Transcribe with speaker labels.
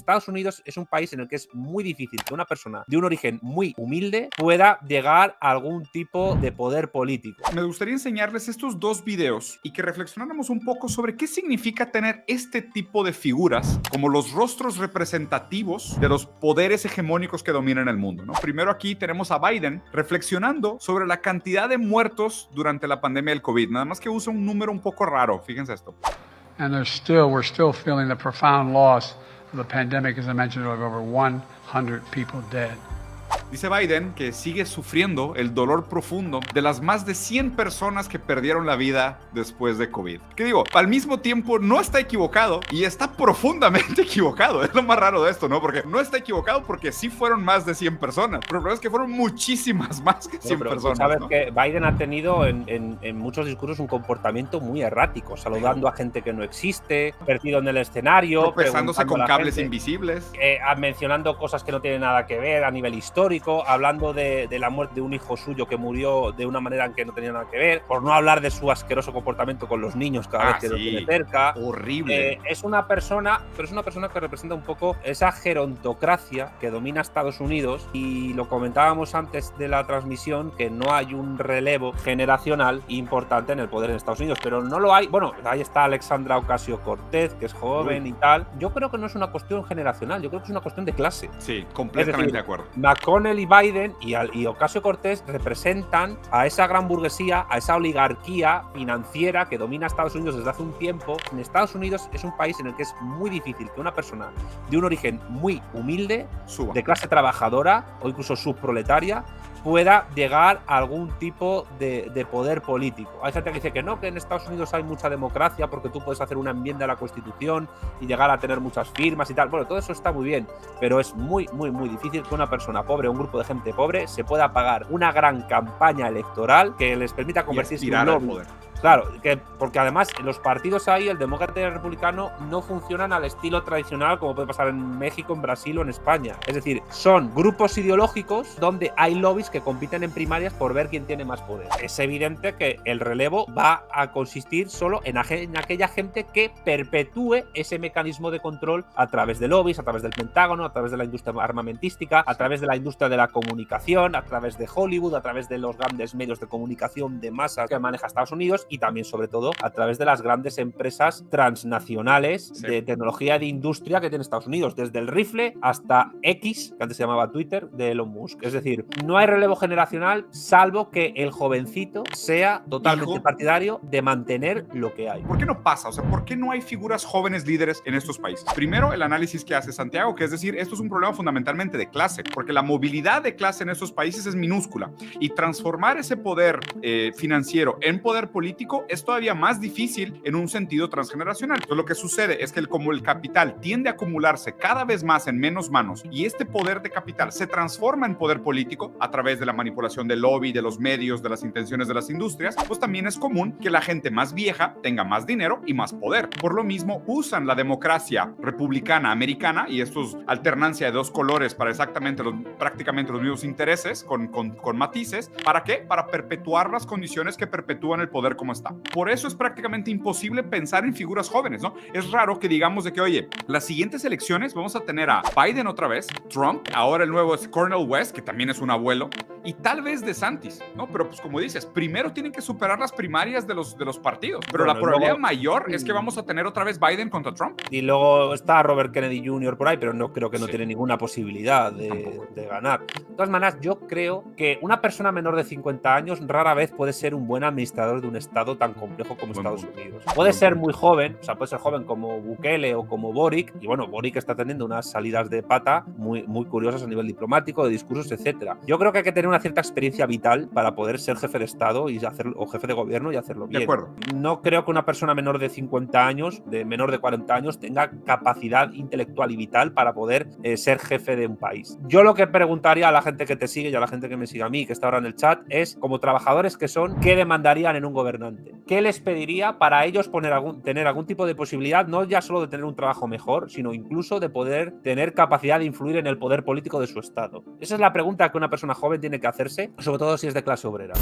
Speaker 1: Estados Unidos es un país en el que es muy difícil que una persona de un origen muy humilde pueda llegar a algún tipo de poder político.
Speaker 2: Me gustaría enseñarles estos dos videos y que reflexionáramos un poco sobre qué significa tener este tipo de figuras como los rostros representativos de los poderes hegemónicos que dominan el mundo, ¿no? Primero aquí tenemos a Biden reflexionando sobre la cantidad de muertos durante la pandemia del COVID, nada más que usa un número un poco raro, fíjense esto.
Speaker 3: And we're still feeling the profound loss of the pandemic, as I mentioned, of over 100 people dead.
Speaker 2: Dice Biden que sigue sufriendo el dolor profundo de las más de 100 personas que perdieron la vida después de COVID. Que digo, al mismo tiempo no está equivocado y está profundamente equivocado. Es lo más raro de esto, ¿no? Porque no está equivocado porque sí fueron más de 100 personas. Pero el problema es que fueron muchísimas más que 100 personas.
Speaker 1: Sabes,
Speaker 2: ¿no?
Speaker 1: que Biden ha tenido en muchos discursos un comportamiento muy errático, saludando a gente que no existe, perdido en el escenario,
Speaker 2: tropezándose con cables invisibles,
Speaker 1: mencionando cosas que no tienen nada que ver a nivel histórico, hablando de la muerte de un hijo suyo que murió de una manera en que no tenía nada que ver, por no hablar de su asqueroso comportamiento con los niños cada vez que los tiene cerca.
Speaker 2: Horrible.
Speaker 1: Es una persona, pero es una persona que representa un poco esa gerontocracia que domina Estados Unidos, y lo comentábamos antes de la transmisión, que no hay un relevo generacional importante en el poder en Estados Unidos, pero no lo hay. Bueno, ahí está Alexandra Ocasio-Cortez, que es joven y tal. Yo creo que no es una cuestión generacional, yo creo que es una cuestión de clase.
Speaker 2: Sí, completamente de acuerdo.
Speaker 1: McConnell y Biden y Ocasio-Cortez representan a esa gran burguesía, a esa oligarquía financiera que domina Estados Unidos desde hace un tiempo. En Estados Unidos es un país en el que es muy difícil que una persona de un origen muy humilde, de clase trabajadora o incluso subproletaria, pueda llegar a algún tipo de poder político. Hay gente que dice que no, que en Estados Unidos hay mucha democracia porque tú puedes hacer una enmienda a la Constitución y llegar a tener muchas firmas y tal. Bueno, todo eso está muy bien, pero es muy difícil que una persona pobre o un grupo de gente pobre se pueda pagar una gran campaña electoral que les permita convertirse en un lobby. Claro, porque además los partidos ahí, el demócrata y el republicano, no funcionan al estilo tradicional como puede pasar en México, en Brasil o en España. Es decir, son grupos ideológicos donde hay lobbies que compiten en primarias por ver quién tiene más poder. Es evidente que el relevo va a consistir solo en aquella gente que perpetúe ese mecanismo de control a través de lobbies, a través del Pentágono, a través de la industria armamentística, a través de la industria de la comunicación, a través de Hollywood, a través de los grandes medios de comunicación de masas que maneja Estados Unidos, y también, sobre todo, a través de las grandes empresas transnacionales de tecnología y de industria que tiene Estados Unidos, desde el rifle hasta X, que antes se llamaba Twitter, de Elon Musk. Es decir, no hay relevo generacional salvo que el jovencito sea totalmente partidario de mantener lo que hay.
Speaker 2: ¿Por qué no pasa? O sea, ¿por qué no hay figuras jóvenes líderes en estos países? Primero, el análisis que hace Santiago, que es decir, esto es un problema fundamentalmente de clase, porque la movilidad de clase en estos países es minúscula, y transformar ese poder financiero en poder político es todavía más difícil en un sentido transgeneracional. Entonces, lo que sucede es que como el capital tiende a acumularse cada vez más en menos manos, y este poder de capital se transforma en poder político a través de la manipulación del lobby, de los medios, de las intenciones de las industrias, pues también es común que la gente más vieja tenga más dinero y más poder. Por lo mismo, usan la democracia republicana americana y estos alternancia de dos colores para prácticamente los mismos intereses, con matices. ¿Para qué? Para perpetuar las condiciones que perpetúan el poder como está. Por eso es prácticamente imposible pensar en figuras jóvenes, ¿no? Es raro que digamos de que, oye, las siguientes elecciones vamos a tener a Biden otra vez, Trump, ahora el nuevo es Cornel West, que también es un abuelo, y tal vez DeSantis, ¿no? Pero pues como dices, primero tienen que superar las primarias de los partidos, pero la probabilidad mayor es que vamos a tener otra vez Biden contra Trump.
Speaker 1: Y luego está Robert Kennedy Jr. por ahí, pero no creo que no tiene ninguna posibilidad de ganar. De todas maneras, yo creo que una persona menor de 50 años rara vez puede ser un buen administrador de un estado tan complejo como Estados Unidos. Puede ser muy joven, o sea, puede ser joven como Bukele o como Boric, y bueno, Boric está teniendo unas salidas de pata muy curiosas a nivel diplomático, de discursos, etcétera. Yo creo que hay que tener una cierta experiencia vital para poder ser jefe de estado o jefe de gobierno y hacerlo bien.
Speaker 2: De acuerdo.
Speaker 1: No creo que una persona menor de 50 años, menor de 40 años, tenga capacidad intelectual y vital para poder ser jefe de un país. Yo lo que preguntaría a la gente que te sigue y a la gente que me sigue a mí, que está ahora en el chat, es, como trabajadores que son, ¿qué demandarían en un gobernante? ¿Qué les pediría para ellos tener algún tipo de posibilidad, no ya solo de tener un trabajo mejor, sino incluso de poder tener capacidad de influir en el poder político de su estado? Esa es la pregunta que una persona joven tiene que hacerse, sobre todo si es de clase obrera.